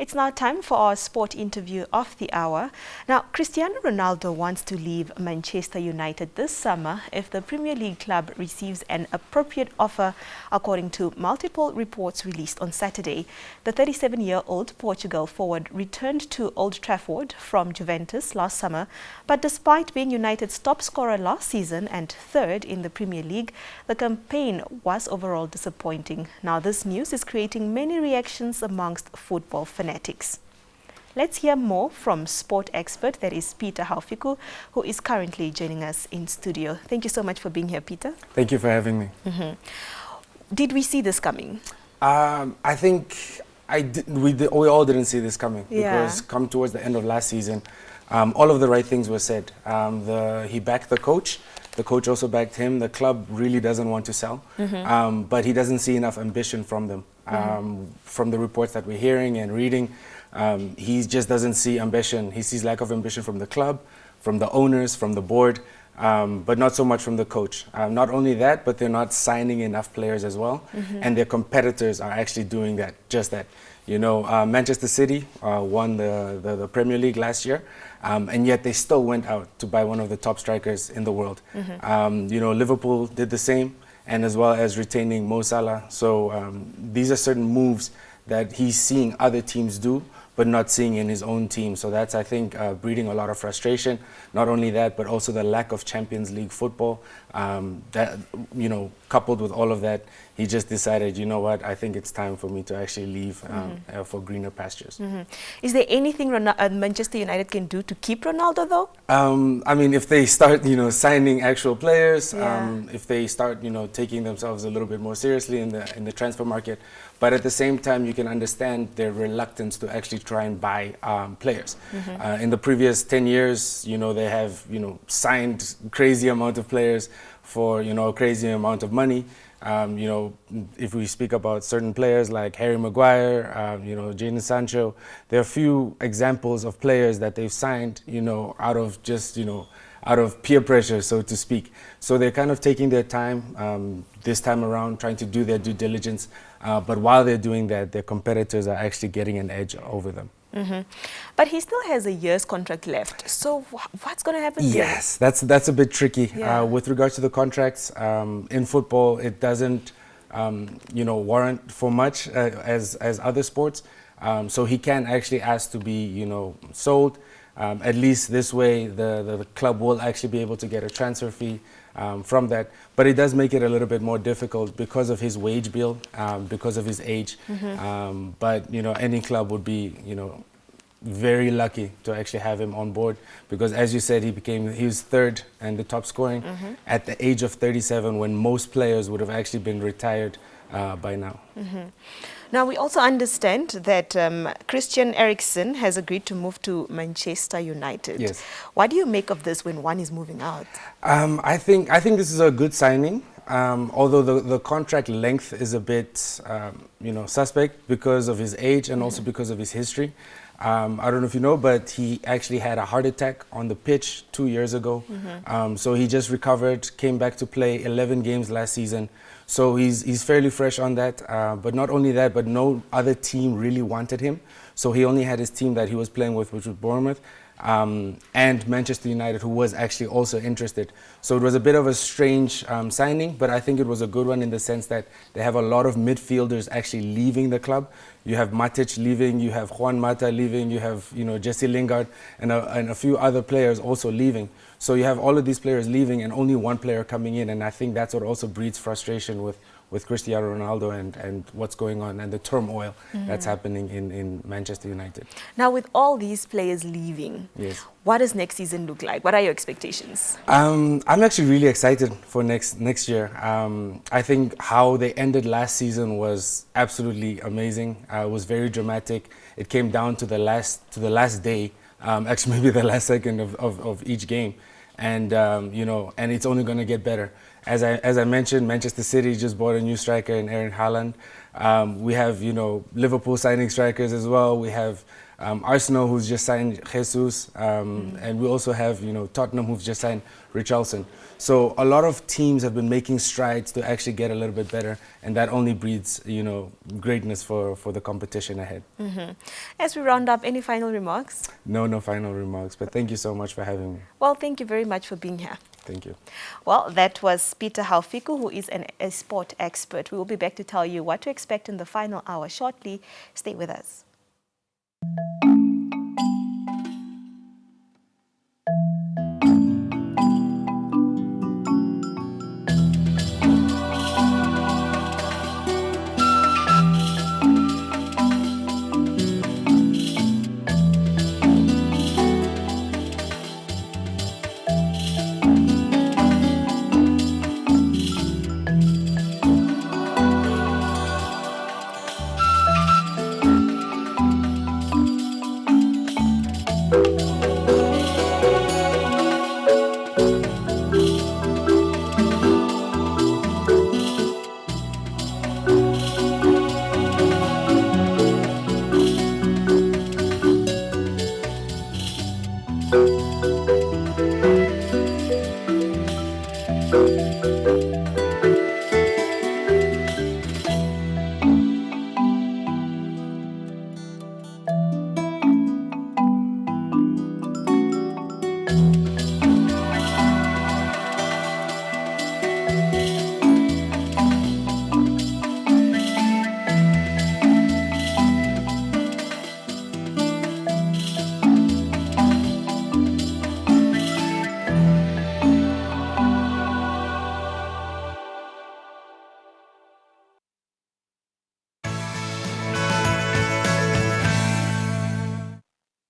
It's now time for our sport interview of the hour. Now, Cristiano Ronaldo wants to leave Manchester United this summer if the Premier League club receives an appropriate offer, according to multiple reports released on Saturday. The 37-year-old Portugal forward returned to Old Trafford from Juventus last summer, but despite being United's top scorer last season and third in the Premier League, the campaign was overall disappointing. Now, this news is creating many reactions amongst football fanatics. Let's hear more from sport expert, that is Peter Haufiku, who is currently joining us in studio. Thank you so much for being here, Peter. Thank you for having me. Did we see this coming? I think we all didn't see this coming, because come towards the end of last season, all of the right things were said. He backed the coach also backed him. The club really doesn't want to sell, but he doesn't see enough ambition from them. From the reports that we're hearing and reading, he just doesn't see ambition. He sees lack of ambition from the club, from the owners, from the board, but not so much from the coach. Not only that, but they're not signing enough players as well, and their competitors are actually doing that, just that. You know, Manchester City won the Premier League last year, and yet they still went out to buy one of the top strikers in the world. You know, Liverpool did the same, and as well as retaining Mo Salah. So these are certain moves that he's seeing other teams do, but not seeing in his own team. So that's, I think, breeding a lot of frustration. Not only that, but also the lack of Champions League football. That, you know, coupled with all of that, he just decided, you know what, I think it's time for me to actually leave for greener pastures. Is there anything Manchester United can do to keep Ronaldo, though? I mean, if they start, you know, signing actual players, if they start, you know, taking themselves a little bit more seriously in the transfer market, but at the same time, you can understand their reluctance to actually try and buy players. In the previous 10 years, you know, they have, you know, signed crazy amount of players for, you know, a crazy amount of money. You know, if we speak about certain players like Harry Maguire, you know, Jadon Sancho, there are a few examples of players that they've signed, you know, out of just, you know, out of peer pressure, so to speak. So they're kind of taking their time this time around, trying to do their due diligence. But while they're doing that, their competitors are actually getting an edge over them. But he still has a year's contract left. So what's going to happen there? Yes, that's a bit tricky. With regards to the contracts, in football, it doesn't, you know, warrant for much as other sports. So he can actually ask to be, you know, sold. At least this way, the club will actually be able to get a transfer fee from that. But it does make it a little bit more difficult because of his wage bill, because of his age. But, you know, any club would be, you know, very lucky to actually have him on board, because as you said, he was third and the top scoring at the age of 37, when most players would have actually been retired by now. Now, we also understand that Christian Eriksen has agreed to move to Manchester United. Yes. What do you make of this when one is moving out? I think this is a good signing, although the contract length is a bit, you know, suspect because of his age and also because of his history. I don't know if you know, but he actually had a heart attack on the pitch 2 years ago. So he just recovered, came back to play 11 games last season. So he's fairly fresh on that. But not only that, but no other team really wanted him. So he only had his team that he was playing with, which was Bournemouth, and Manchester United, who was actually also interested. So it was a bit of a strange signing, but I think it was a good one in the sense that they have a lot of midfielders actually leaving the club. You have Matic leaving, you have Juan Mata leaving, you have, you know, Jesse Lingard and a few other players also leaving. So you have all of these players leaving and only one player coming in, and I think that's what also breeds frustration with Cristiano Ronaldo and what's going on and the turmoil that's happening in Manchester United. Now, with all these players leaving, what does next season look like? What are your expectations? I'm actually really excited for next year. I think how they ended last season was absolutely amazing. It was very dramatic. It came down to the last day, actually maybe the last second of each game. And, you know, and it's only going to get better. As I mentioned, Manchester City just bought a new striker in Erling Haaland. We have, you know, Liverpool signing strikers as well. We have Arsenal, who's just signed Jesus, and we also have, you know, Tottenham, who've just signed Richarlison. So a lot of teams have been making strides to actually get a little bit better, and that only breeds, you know, greatness for the competition ahead. As we round up, any final remarks? No final remarks, but thank you so much for having me. Well, thank you very much for being here. Thank you. Well, that was Peter Halfiku, who is a sport expert. We will be back to tell you what to expect in the final hour shortly. Stay with us.